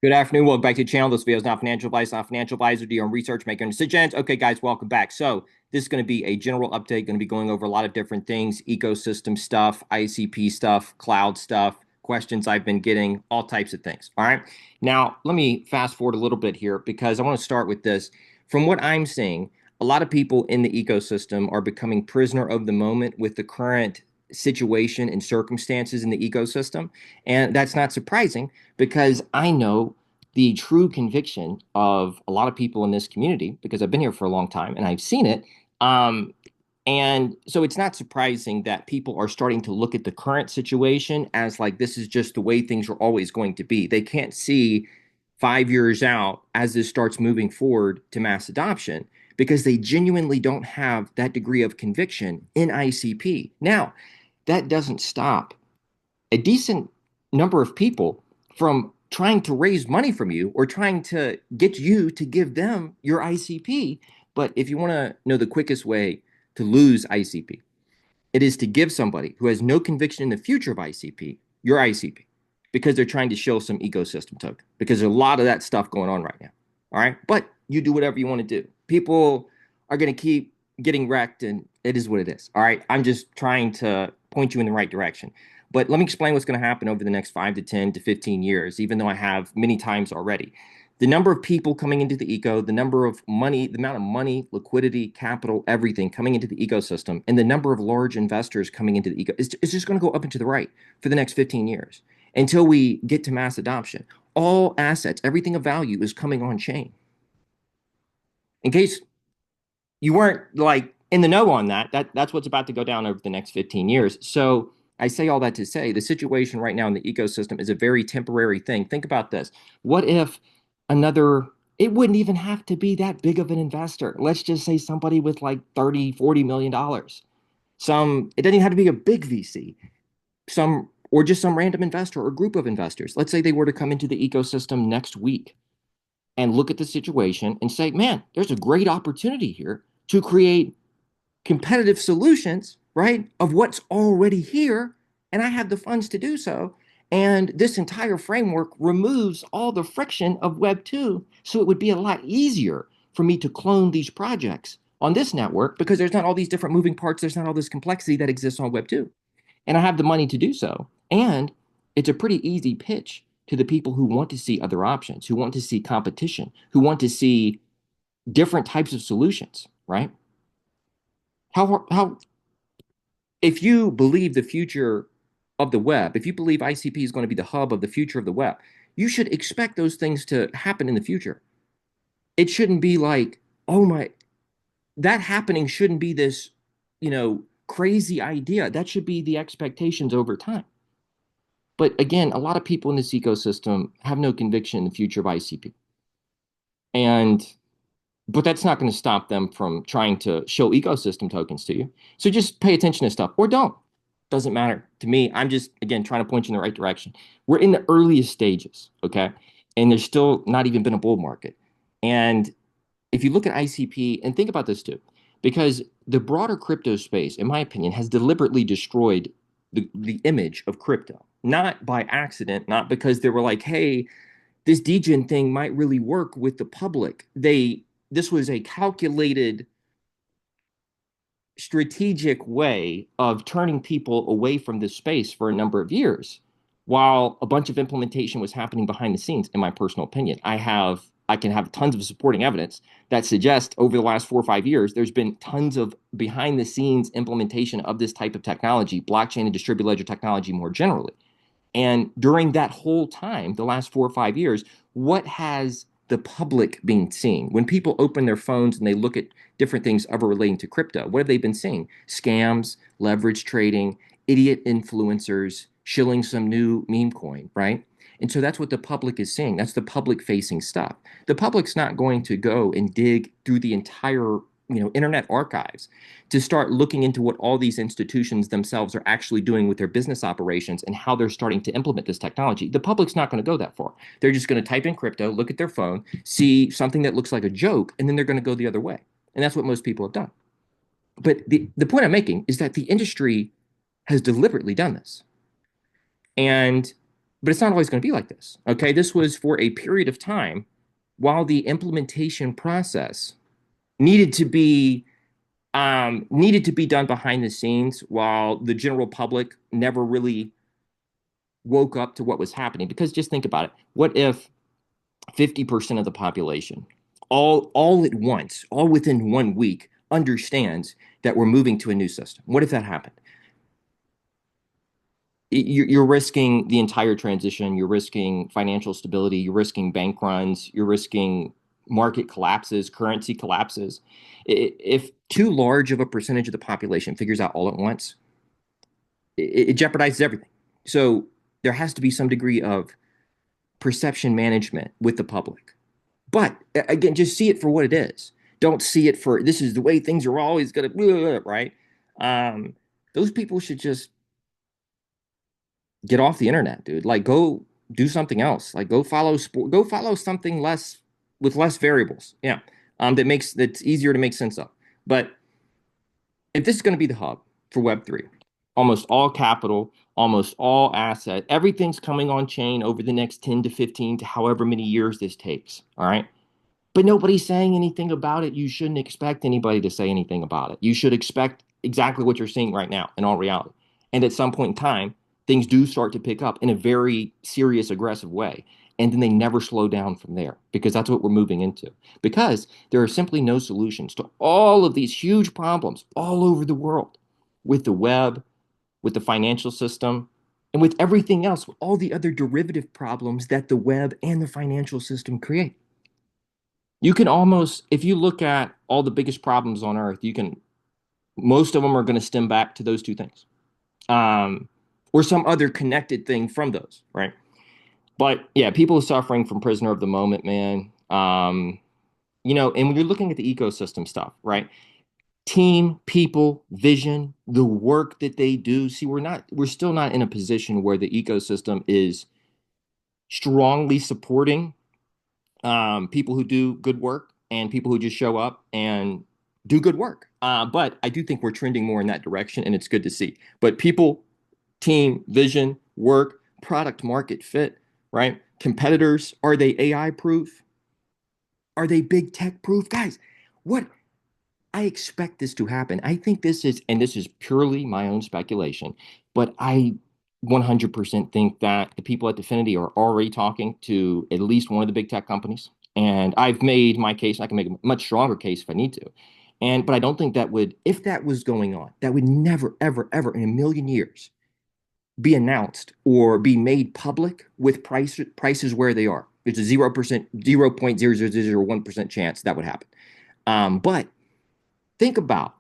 Good afternoon. Welcome back to the channel. This video is not financial advice, not financial advisor. Do your own research, make your own decisions. Okay, guys, welcome back. So this is going to be a general update, going to be going over a lot of different things, ecosystem stuff, ICP stuff, cloud stuff, questions I've been getting, all types of things. All right. Now, let me fast forward a little bit here because I want to start with this. From what I'm seeing, a lot of people in the ecosystem are becoming prisoner of the moment with the current situation and circumstances in the ecosystem. And that's not surprising because I know the true conviction of a lot of people in this community because I've been here for a long time and I've seen it. Um, and so it's not surprising that people are starting to look at the current situation as like this is just the way things are always going to be. They can't see 5 years out as this starts moving forward to mass adoption because they genuinely don't have that degree of conviction in ICP. Now, that doesn't stop a decent number of people from trying to raise money from you or trying to get you to give them your ICP. But if you want to know the quickest way to lose ICP, it is to give somebody who has no conviction in the future of ICP your ICP because they're trying to show some ecosystem token because there's a lot of that stuff going on right now. All right. But you do whatever you want to do. People are going to keep getting wrecked and it is what it is. All right. I'm just trying to point you in the right direction. But let me explain what's going to happen over the next 5 to 10 to 15 years, even though I have many times already. The number of people coming into the eco, the number of money, the amount of money, liquidity, capital, everything coming into the ecosystem, and the number of large investors coming into the eco is just going to go up and to the right for the next 15 years until we get to mass adoption. All assets, everything of value is coming on chain. In case you weren't like in the know on that's what's about to go down over the next 15 years. So I say all that to say the situation right now in the ecosystem is a very temporary thing. Think about this. What if another, it wouldn't even have to be that big of an investor. Let's just say somebody with like 30, $40 million dollars. It doesn't even have to be a big VC, or just some random investor or group of investors. Let's say they were to come into the ecosystem next week and look at the situation and say, man, there's a great opportunity here to create competitive solutions, right, of what's already here. And I have the funds to do so. And this entire framework removes all the friction of Web 2. So it would be a lot easier for me to clone these projects on this network because there's not all these different moving parts. There's not all this complexity that exists on Web 2. And I have the money to do so. And it's a pretty easy pitch to the people who want to see other options, who want to see competition, who want to see different types of solutions, right? How if you believe the future of the web, if you believe ICP is going to be the hub of the future of the web, you should expect those things to happen in the future. It shouldn't be like, oh my, that happening shouldn't be this, crazy idea. That should be the expectations over time. But again, a lot of people in this ecosystem have no conviction in the future of ICP. And but that's not going to stop them from trying to show ecosystem tokens to you. So just pay attention to stuff or don't. Doesn't matter to me. I'm just, again, trying to point you in the right direction. We're in the earliest stages, okay? And there's still not even been a bull market. And if you look at ICP and think about this too, because the broader crypto space, in my opinion, has deliberately destroyed the image of crypto, not by accident, not because they were like, hey, this degen thing might really work with the public. This was a calculated strategic way of turning people away from this space for a number of years while a bunch of implementation was happening behind the scenes, in my personal opinion. I can have tons of supporting evidence that suggests over the last 4 or 5 years, there's been tons of behind the scenes implementation of this type of technology, blockchain and distributed ledger technology more generally. And during that whole time, the last 4 or 5 years, what has the public been seeing? When people open their phones and they look at different things ever relating to crypto, what have they been seeing? Scams, leverage trading, idiot influencers, shilling some new meme coin, right? And so that's what the public is seeing. That's the public facing stuff. The public's not going to go and dig through the entire internet archives to start looking into what all these institutions themselves are actually doing with their business operations and how they're starting to implement this technology. The public's not going to go that far. They're just going to type in crypto, look at their phone, see something that looks like a joke, and then they're going to go the other way. And that's what most people have done. But the point I'm making is that the industry has deliberately done this. And But it's not always going to be like this. Okay. This was for a period of time while the implementation process needed to be needed to be done behind the scenes while the general public never really woke up to what was happening. Because just think about it. What if 50% of the population, all at once, all within 1 week, understands that we're moving to a new system? What if that happened? You're risking the entire transition. You're risking financial stability. You're risking bank runs. You're risking market collapses, currency collapses. If too large of a percentage of the population figures out all at once, it jeopardizes everything. So there has to be some degree of perception management with the public. But again, just see it for what it is. Don't see it for this is the way things are always going to, right? Um, those people should just get off the internet, dude. Like, go do something else. Like, go follow sport. Go follow something less with less variables. Yeah, that's easier to make sense of. But if this is going to be the hub for Web3, almost all capital, almost all asset, everything's coming on chain over the next 10 to 15 to however many years this takes. All right. But nobody's saying anything about it. You shouldn't expect anybody to say anything about it. You should expect exactly what you're seeing right now in all reality. And at some point in time, things do start to pick up in a very serious, aggressive way. And then they never slow down from there because that's what we're moving into. Because there are simply no solutions to all of these huge problems all over the world with the web, with the financial system, and with everything else, with all the other derivative problems that the web and the financial system create. You can almost, if you look at all the biggest problems on Earth, most of them are going to stem back to those two things, um, or some other connected thing from those, right? But yeah, people are suffering from prisoner of the moment, man. And when you're looking at the ecosystem stuff, right? Team, people, vision, the work that they do. See, we're still not in a position where the ecosystem is strongly supporting people who do good work and people who just show up and do good work. But I do think we're trending more in that direction, and it's good to see. But people, team, vision, work, product market fit, right? Competitors, are they AI proof? Are they big tech proof? Guys, what I expect this to happen. I think and this is purely my own speculation, but I 100% think that the people at Definity are already talking to at least one of the big tech companies. And I've made my case. I can make a much stronger case if I need to. But I don't think if that was going on, that would never, ever, ever in a million years be announced or be made public with prices where they are. There's a 0%, 0.0001% chance that would happen. But think about,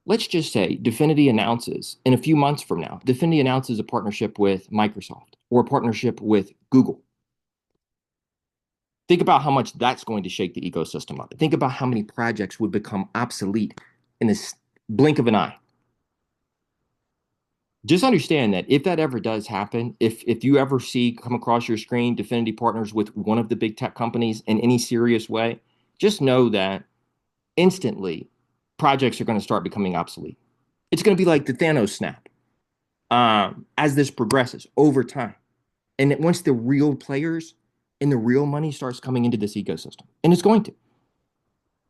let's just say Definity announces in a few months from now, Definity announces a partnership with Microsoft or a partnership with Google. Think about how much that's going to shake the ecosystem up. Think about how many projects would become obsolete in this blink of an eye. Just understand that if that ever does happen, if you ever come across your screen Definity partners with one of the big tech companies in any serious way, just know that instantly projects are going to start becoming obsolete. It's going to be like the Thanos snap as this progresses over time. And once the real players and the real money starts coming into this ecosystem, and it's going to.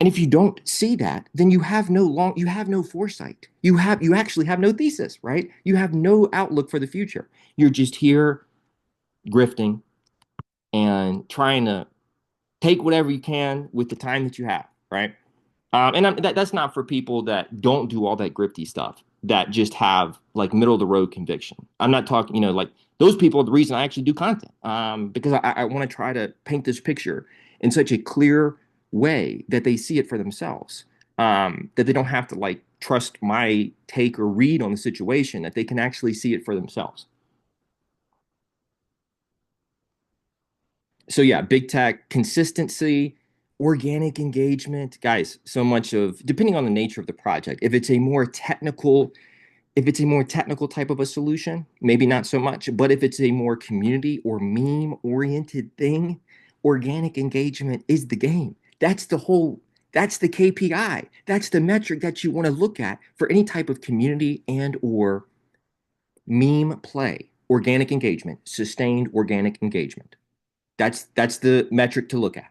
And if you don't see that, then you have no foresight. You actually have no thesis, right? You have no outlook for the future. You're just here grifting and trying to take whatever you can with the time that you have, right? That's not for people that don't do all that grifty stuff, that just have like middle of the road conviction. I'm not talking, like those people are the reason I actually do content, because I want to try to paint this picture in such a clear way that they see it for themselves, that they don't have to like trust my take or read on the situation, that they can actually see it for themselves. So yeah, big tech, consistency, organic engagement, guys, so much of depending on the nature of the project. If it's a more technical type of a solution, maybe not so much, but if it's a more community or meme oriented thing, organic engagement is the game. That's the KPI. That's the metric that you want to look at for any type of community and or meme play. organic engagement, sustained organic engagement. That's the metric to look at.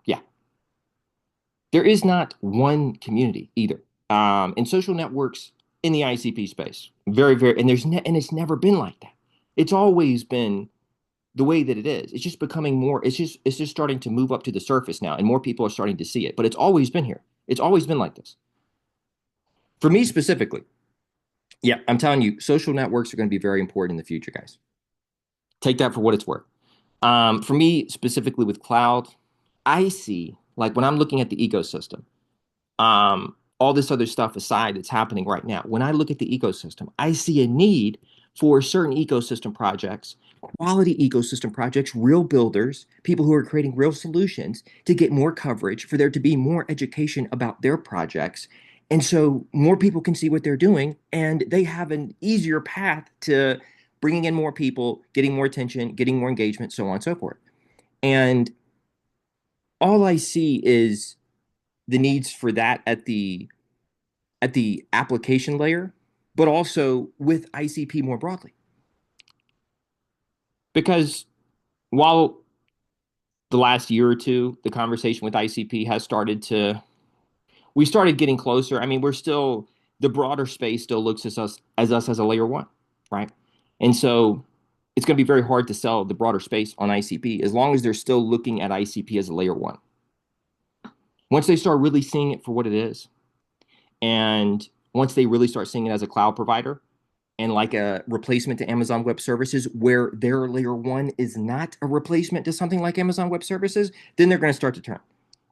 Yeah, there is not one community either. In social networks in the ICP space, very, and and it's never been like that. It's always been the way that it is. It's just becoming more. It's just starting to move up to the surface now, and more people are starting to see it. But it's always been here. It's always been like this. For me specifically, yeah, I'm telling you, social networks are going to be very important in the future, guys. Take that for what it's worth. For me specifically with cloud, I see like when I'm looking at the ecosystem, all this other stuff aside that's happening right now, when I look at the ecosystem, I see a need for certain ecosystem projects, quality ecosystem projects, real builders, people who are creating real solutions to get more coverage, for there to be more education about their projects. And so more people can see what they're doing, and they have an easier path to bringing in more people, getting more attention, getting more engagement, so on and so forth. And all I see is the needs for that at the application layer, but also with ICP more broadly. Because while the last year or two, the conversation with ICP has we started getting closer. I mean, we're still, the broader space still looks at us as a layer one, right? And so it's going to be very hard to sell the broader space on ICP as long as they're still looking at ICP as a layer one. Once they start really seeing it for what it is, and once they really start seeing it as a cloud provider, and like a replacement to Amazon Web Services, where their layer one is not a replacement to something like Amazon Web Services, then they're going to start to turn.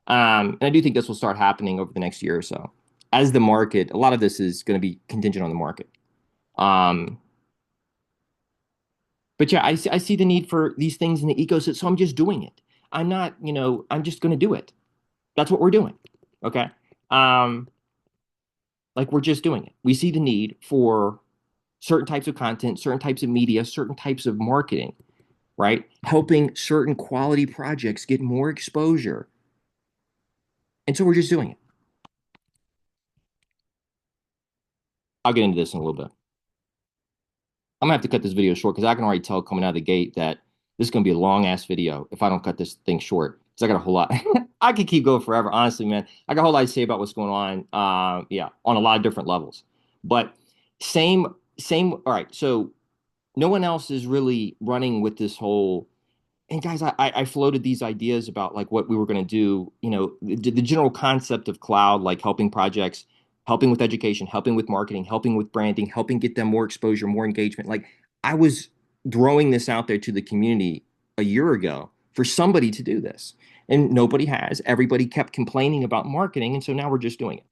And I do think this will start happening over the next year or so. As the market, a lot of this is going to be contingent on the market. Um, but yeah, I see the need for these things in the ecosystem, so I'm just doing it. I'm not, I'm just going to do it. That's what we're doing. Okay. Um, like we're just doing it. We see the need for certain types of content, certain types of media, certain types of marketing, right? Helping certain quality projects get more exposure. And so we're just doing it. I'll get into this in a little bit. I'm gonna have to cut this video short because I can already tell coming out of the gate that this is gonna be a long ass video if I don't cut this thing short. Because I got a whole lot. I could keep going forever, honestly, man. I got a whole lot to say about what's going on. Yeah, on a lot of different levels. But same. All right. So no one else is really running with this whole. And guys, I floated these ideas about like what we were going to do, the general concept of cloud, like helping projects, helping with education, helping with marketing, helping with branding, helping get them more exposure, more engagement. Like I was throwing this out there to the community a year ago for somebody to do this. And nobody has. Everybody kept complaining about marketing. And so now we're just doing it.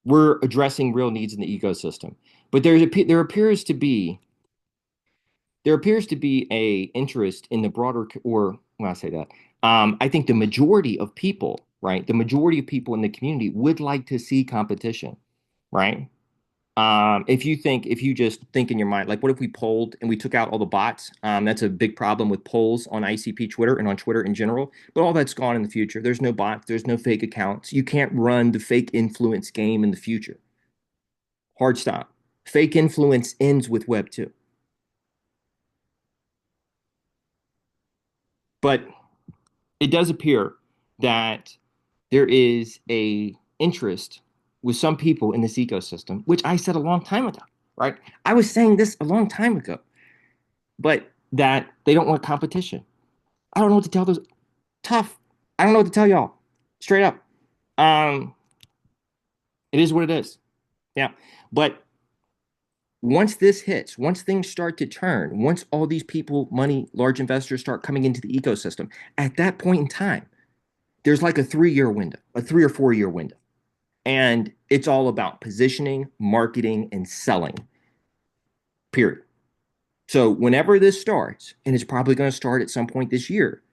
We're addressing real needs in the ecosystem. But there appears to be a interest in the broader, or when I say that, I think the majority of people, right, the majority of people in the community would like to see competition, right? If you just think in your mind, like, what if we polled and we took out all the bots? That's a big problem with polls on ICP Twitter and on Twitter in general. But all that's gone in the future. There's no bots. There's no fake accounts. You can't run the fake influence game in the future. Hard stop. Fake influence ends with Web 2. But it does appear that there is a interest with some people in this ecosystem, which I said a long time ago, right? I was saying this a long time ago, but that they don't want competition. I don't know what to tell those tough. I don't know what to tell y'all. Straight up. Um, it is what it is. Yeah. But once this hits, once things start to turn, once all these people, money, large investors start coming into the ecosystem, at that point in time, there's like a 3 year window, a 3 or 4 year window. And it's all about positioning, marketing, and selling, period. So whenever this starts, and it's probably going to start at some point this year,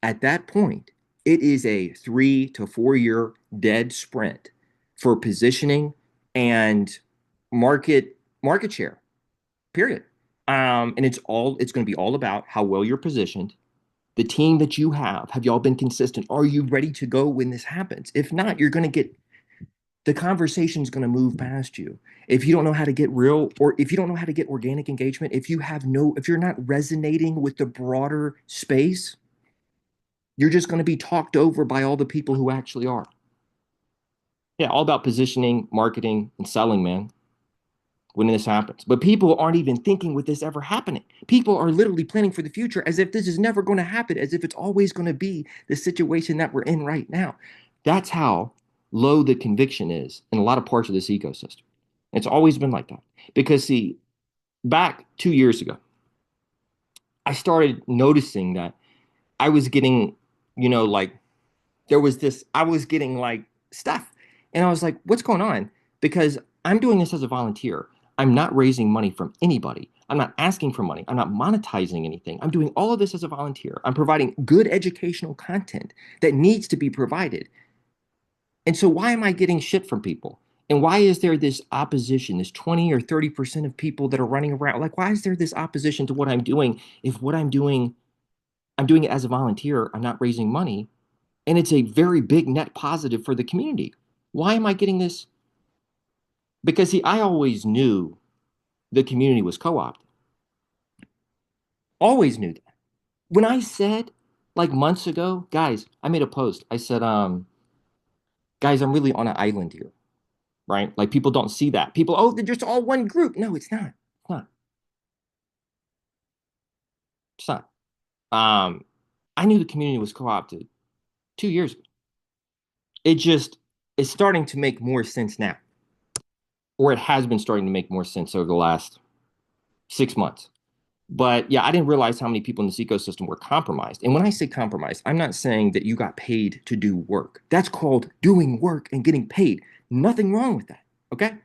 at that point, it is a 3 to 4 year dead sprint for positioning and market share, period. And it's going to be all about how well you're positioned, the team that you have y'all been consistent? Are you ready to go when this happens? If not, you're going to get the conversation's going to move past you. If you don't know how to get real, or if you don't know how to get organic engagement, if you're not resonating with the broader space, you're just going to be talked over by all the people who actually are. Yeah, all about positioning, marketing, and selling, man, when this happens. But people aren't even thinking with this ever happening. People are literally planning for the future as if this is never going to happen, as if it's always going to be the situation that we're in right now. That's how low the conviction is in a lot of parts of this ecosystem. It's always been like that. Because, see, back 2 years ago, I started noticing that I was getting, like there was this, I was getting like stuff. And I was like, what's going on? Because I'm doing this as a volunteer. I'm not raising money from anybody. I'm not asking for money. I'm not monetizing anything. I'm doing all of this as a volunteer. I'm providing good educational content that needs to be provided. And so why am I getting shit from people? And why is there this opposition, this 20 or 30% of people that are running around? Like, why is there this opposition to what I'm doing if what I'm doing it as a volunteer, I'm not raising money, and it's a very big net positive for the community. Why am I getting this? Because see, I always knew the community was co-opted. Always knew that. When I said like months ago, guys, I made a post. I said, guys, I'm really on an island here, right? Like people don't see that. People, oh, they're just all one group. No, it's not. It's not. It's not. Um, I knew the community was co-opted 2 years ago. It just is starting to make more sense now, or it has been starting to make more sense over the last 6 months. But yeah, I didn't realize how many people in this ecosystem were compromised. And when I say compromised, I'm not saying that you got paid to do work. That's called doing work and getting paid. Nothing wrong with that. Okay.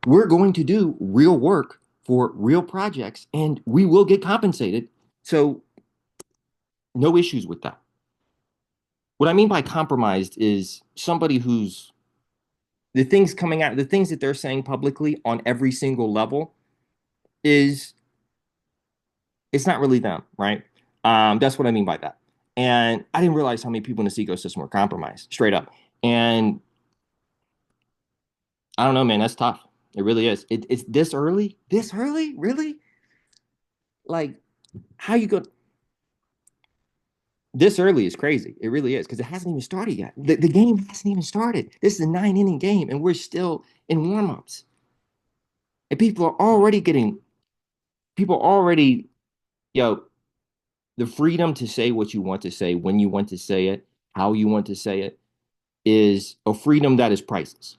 We're going to do real work for real projects and we will get compensated. So no issues with that. What I mean by compromised is somebody who's the things coming out, the things that they're saying publicly on every single level is it's not really them, right? That's what I mean by that. And I didn't realize how many people in this ecosystem were compromised, straight up. And I don't know, man, that's tough. It really is. It's this early? This early? Really? Like, how you go this early is crazy. It really is because it hasn't even started yet. The game hasn't even started. This is a 9 inning game, and we're still in warm-ups. And people are already, yo, the freedom to say what you want to say, when you want to say it, how you want to say it, is a freedom that is priceless.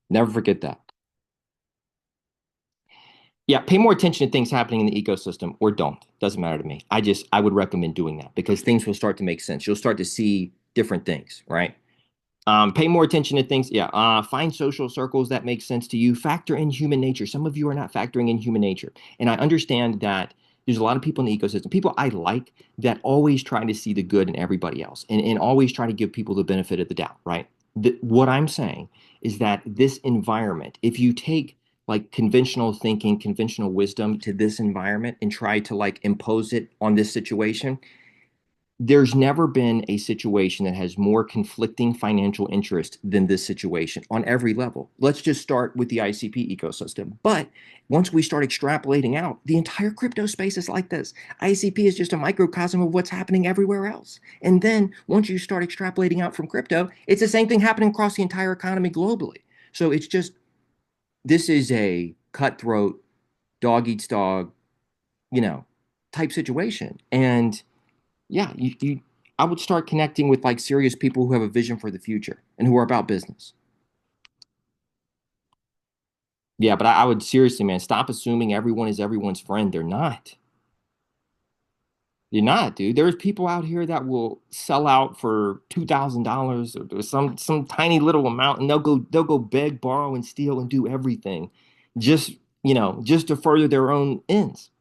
Never forget that. Yeah, pay more attention to things happening in the ecosystem or don't. Doesn't matter to me. I would recommend doing that because things will start to make sense. You'll start to see different things, right? Pay more attention to things. Yeah. Find social circles that make sense to you. Factor in human nature. Some of you are not factoring in human nature. And I understand that there's a lot of people in the ecosystem, people I like that always try to see the good in everybody else and always try to give people the benefit of the doubt, right? What I'm saying is that this environment, if you take like conventional thinking, conventional wisdom to this environment and try to like impose it on this situation, there's never been a situation that has more conflicting financial interest than this situation on every level. Let's just start with the ICP ecosystem. But once we start extrapolating out, the entire crypto space is like this. ICP is just a microcosm of what's happening everywhere else. And then once you start extrapolating out from crypto, it's the same thing happening across the entire economy globally. So it's just, this is a cutthroat, dog eats dog, you know, type situation. And yeah, I would start connecting with like serious people who have a vision for the future and who are about business. Yeah, but I would seriously, man, stop assuming everyone is everyone's friend. They're not. You're not, dude. There's people out here that will sell out for $2,000 or some tiny little amount, and they'll go beg, borrow, and steal and do everything, just just to further their own ends.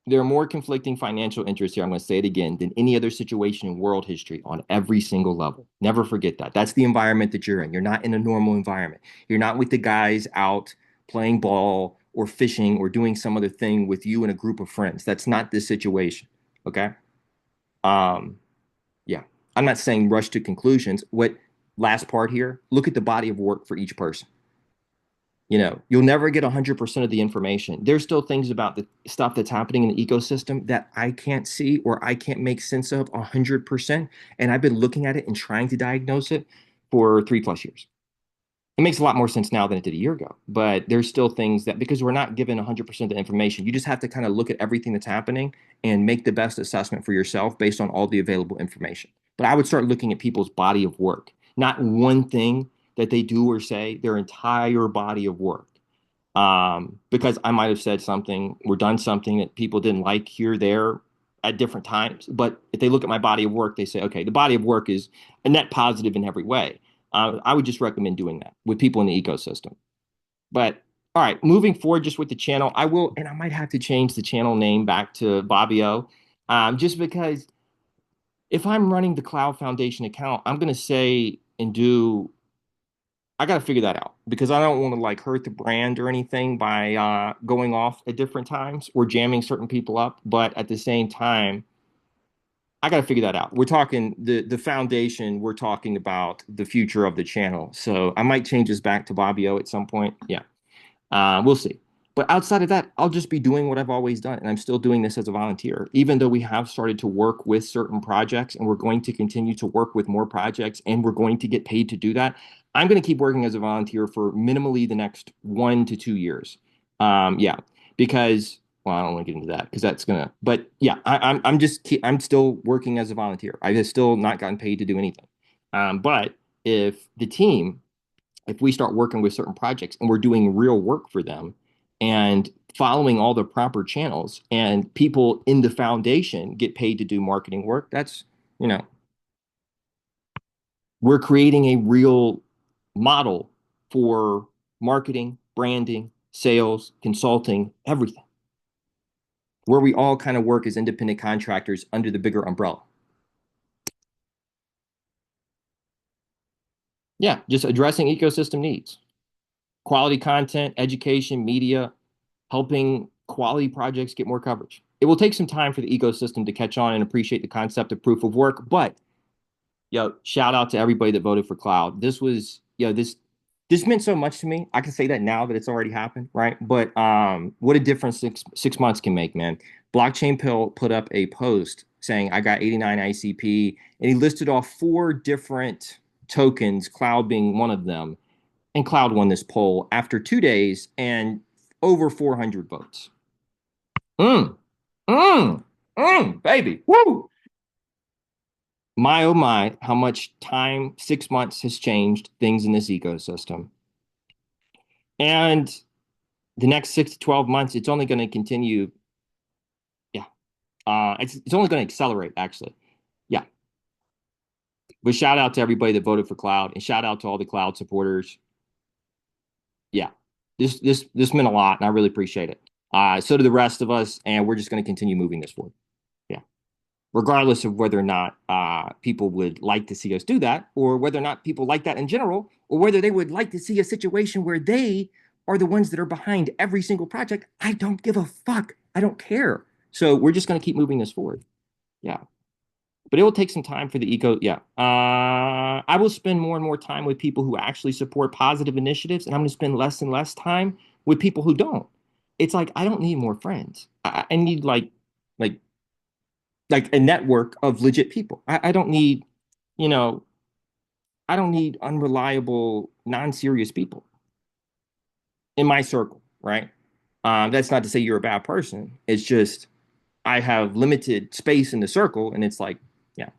There are more conflicting financial interests here, I'm going to say it again, than any other situation in world history on every single level. Never forget that. That's the environment that you're in. You're not in a normal environment. You're not with the guys out playing ball or fishing or doing some other thing with you and a group of friends. That's not the situation. Okay. Um, yeah. I'm not saying rush to conclusions. What last part here, look at the body of work for each person. You'll never get 100% of the information. There's still things about the stuff that's happening in the ecosystem that I can't see or I can't make sense of 100%. And I've been looking at it and trying to diagnose it for 3+ years. It makes a lot more sense now than it did a year ago. But there's still things that, because we're not given 100% of the information, you just have to kind of look at everything that's happening and make the best assessment for yourself based on all the available information. But I would start looking at people's body of work, not one thing that they do or say, their entire body of work. Because I might have said something or done something that people didn't like here, there, at different times. But if they look at my body of work, they say, okay, the body of work is a net positive in every way. I would just recommend doing that with people in the ecosystem. But all right, moving forward, just with the channel, I will, and I might have to change the channel name back to Bobbio, just because if I'm running the Cloud Foundation account, I'm going to say and do, I got to figure that out because I don't want to like hurt the brand or anything by going off at different times or jamming certain people up. But at the same time, I got to figure that out. We're talking the foundation. We're talking about the future of the channel. So I might change this back to Bobbio at some point. Yeah. We'll see. But outside of that, I'll just be doing what I've always done. And I'm still doing this as a volunteer, even though we have started to work with certain projects and we're going to continue to work with more projects and we're going to get paid to do that. I'm going to keep working as a volunteer for minimally the next 1 to 2 years. Yeah, because, well, I don't want to get into that because that's going to, but yeah, I'm still working as a volunteer. I have still not gotten paid to do anything. But if the team, if we start working with certain projects and we're doing real work for them and following all the proper channels and people in the foundation get paid to do marketing work, that's, you know, we're creating a real model for marketing, branding, sales, consulting, everything, where we all kind of work as independent contractors under the bigger umbrella. Yeah, just addressing ecosystem needs, quality content, education, media, helping quality projects get more coverage. It will take some time for the ecosystem to catch on and appreciate the concept of proof of work, but shout out to everybody that voted for cloud. This was, this meant so much to me. I can say that now that it's already happened, right? But what a difference six months can make, man. Blockchain Pill put up a post saying I got 89 ICP, and he listed off 4 different tokens, cloud being one of them. And Cloud won this poll after 2 days and over 400 votes. Mm, baby. Woo! My oh my, how much time 6 months has changed things in this ecosystem. And the next 6 to 12 months, it's only going to continue. Yeah. It's only going to accelerate, actually. Yeah. But shout out to everybody that voted for Cloud and shout out to all the Cloud supporters. Yeah. This meant a lot, and I really appreciate it. So do the rest of us, and we're just going to continue moving this forward. Yeah. Regardless of whether or not people would like to see us do that, or whether or not people like that in general, or whether they would like to see a situation where they are the ones that are behind every single project. I don't give a fuck. I don't care. So we're just going to keep moving this forward. Yeah. But it will take some time for the eco. Yeah. I will spend more and more time with people who actually support positive initiatives, and I'm going to spend less and less time with people who don't. It's like I don't need more friends. I need like like a network of legit people. I don't need, you know, I don't need unreliable, non-serious people in my circle, right? That's not to say you're a bad person. It's just I have limited space in the circle, and it's like, yeah.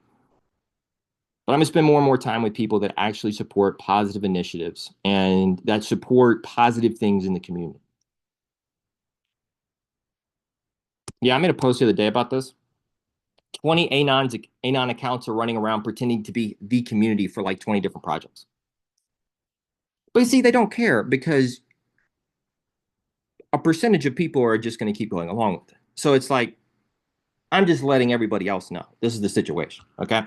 But I'm gonna spend more and more time with people that actually support positive initiatives and that support positive things in the community. Yeah, I made a post the other day about this. 20 Anon accounts are running around pretending to be the community for like 20 different projects. But see, they don't care because a percentage of people are just going to keep going along with it. So it's like, I'm just letting everybody else know this is the situation. Okay.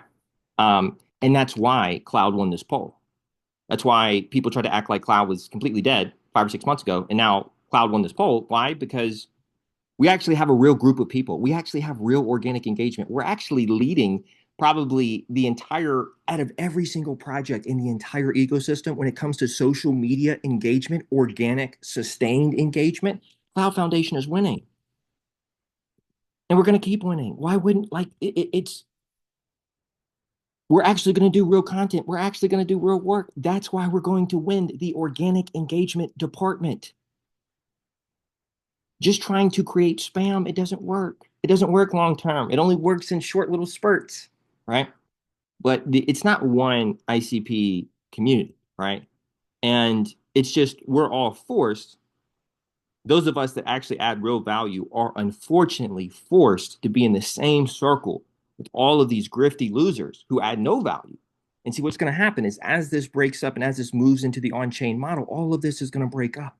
And that's why Cloud won this poll. That's why people tried to act like Cloud was completely dead 5 or 6 months ago. And now Cloud won this poll. Why? Because we actually have a real group of people. We actually have real organic engagement. We're actually leading probably the entire out of every single project in the entire ecosystem when it comes to social media engagement, organic, sustained engagement, Cloud Foundation is winning. And we're going to keep winning. Why wouldn't like it's we're actually going to do real content. We're actually going to do real work. That's why we're going to win the organic engagement department. Just trying to create spam, it doesn't work. It doesn't work long term. It only works in short little spurts, right? But it's not one ICP community, right? And it's just we're all forced. Those of us that actually add real value are unfortunately forced to be in the same circle with all of these grifty losers who add no value. And see, what's going to happen is as this breaks up and as this moves into the on-chain model, all of this is going to break up.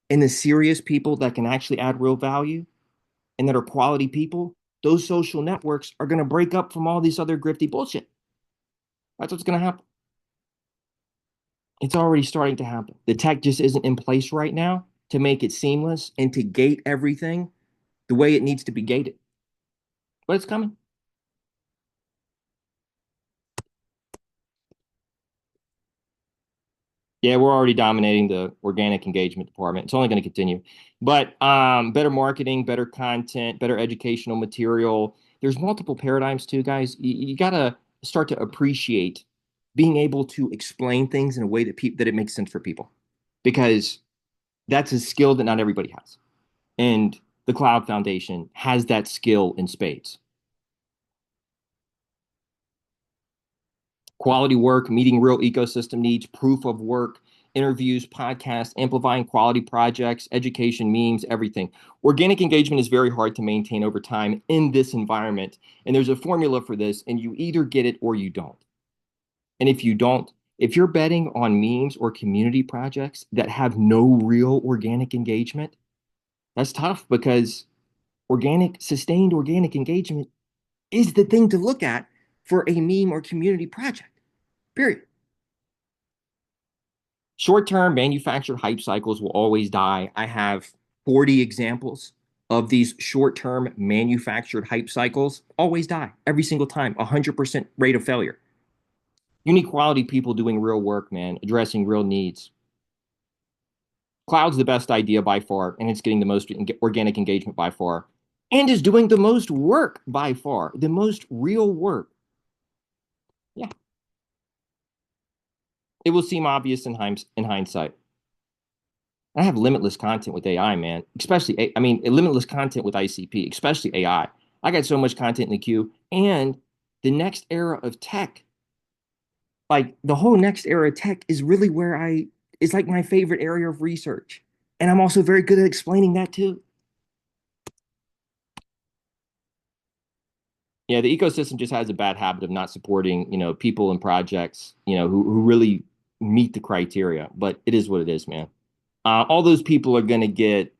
And the serious people that can actually add real value and that are quality people, those social networks are going to break up from all these other grifty bullshit. That's what's going to happen. It's already starting to happen. The tech just isn't in place right now to make it seamless and to gate everything the way it needs to be gated. But it's coming. Yeah, we're already dominating the organic engagement department. It's only going to continue. But better marketing, better content, better educational material. There's multiple paradigms too, guys. You got to start to appreciate being able to explain things in a way that it makes sense for people, because that's a skill that not everybody has. And the Cloud Foundation has that skill in spades. Quality work, meeting real ecosystem needs, proof of work, interviews, podcasts, amplifying quality projects, education, memes, everything. Organic engagement is very hard to maintain over time in this environment. And there's a formula for this, and you either get it or you don't. And if you don't, if you're betting on memes or community projects that have no real organic engagement, that's tough because sustained organic engagement is the thing to look at for a meme or community project, period. Short-term manufactured hype cycles will always die. I have 40 examples of these short-term manufactured hype cycles always die every single time, 100% rate of failure. You need quality people doing real work, man, addressing real needs. Cloud's the best idea by far, and it's getting the most organic engagement by far, and is doing the most work by far, the most real work. Yeah, it will seem obvious in hindsight. I have limitless content with AI, man. Especially, I mean, limitless content with ICP, especially AI. I got so much content in the queue, and the next era of tech, like the whole next era of tech, is really where is like my favorite area of research, and I'm also very good at explaining that too. Yeah, the ecosystem just has a bad habit of not supporting, people and projects, who really meet the criteria. But it is what it is, man. All those people are going to get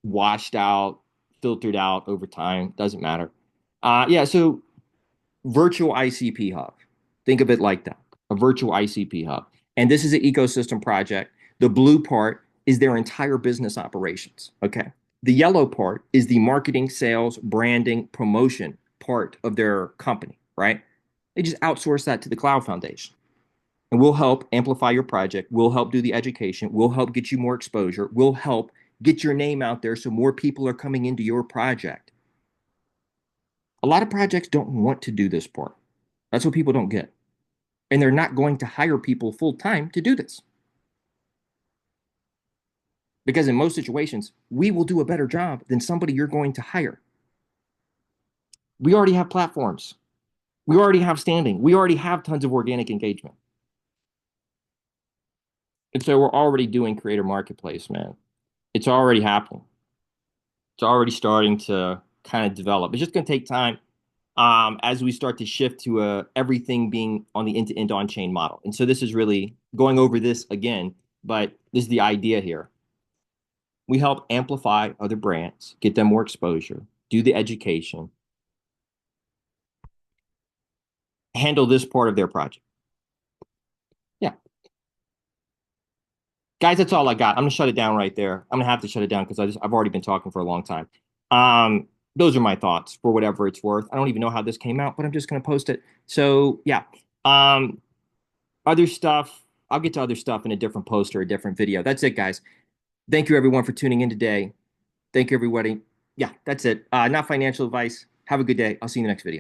washed out, filtered out over time. Doesn't matter. Yeah, so virtual ICP hub. Think of it like that, a virtual ICP hub. And this is an ecosystem project. The blue part is their entire business operations. Okay. The yellow part is the marketing, sales, branding, promotion part of their company, right? They just outsource that to the Cloud Foundation. And we'll help amplify your project. We'll help do the education. We'll help get you more exposure. We'll help get your name out there so more people are coming into your project. A lot of projects don't want to do this part. That's what people don't get. And they're not going to hire people full time to do this. Because in most situations, we will do a better job than somebody you're going to hire. We already have platforms. We already have standing. We already have tons of organic engagement. And so we're already doing creator marketplace, man. It's already happening. It's already starting to kind of develop. It's just going to take time as we start to shift to everything being on the end-to-end on-chain model. And so this is really going over this again, but this is the idea here. We help amplify other brands, get them more exposure, do the education, handle this part of their project. Yeah. Guys, that's all I got. I'm gonna shut it down right there. I'm gonna have to shut it down because I've already been talking for a long time. those are my thoughts for whatever it's worth. I don't even know how this came out, but I'm just going to post it. So yeah. Um, other stuff, I'll get to other stuff in a different post or a different video. That's it, guys. Thank you everyone for tuning in today. Thank you, everybody. Yeah, that's it. Not financial advice. Have a good day. I'll see you in the next video.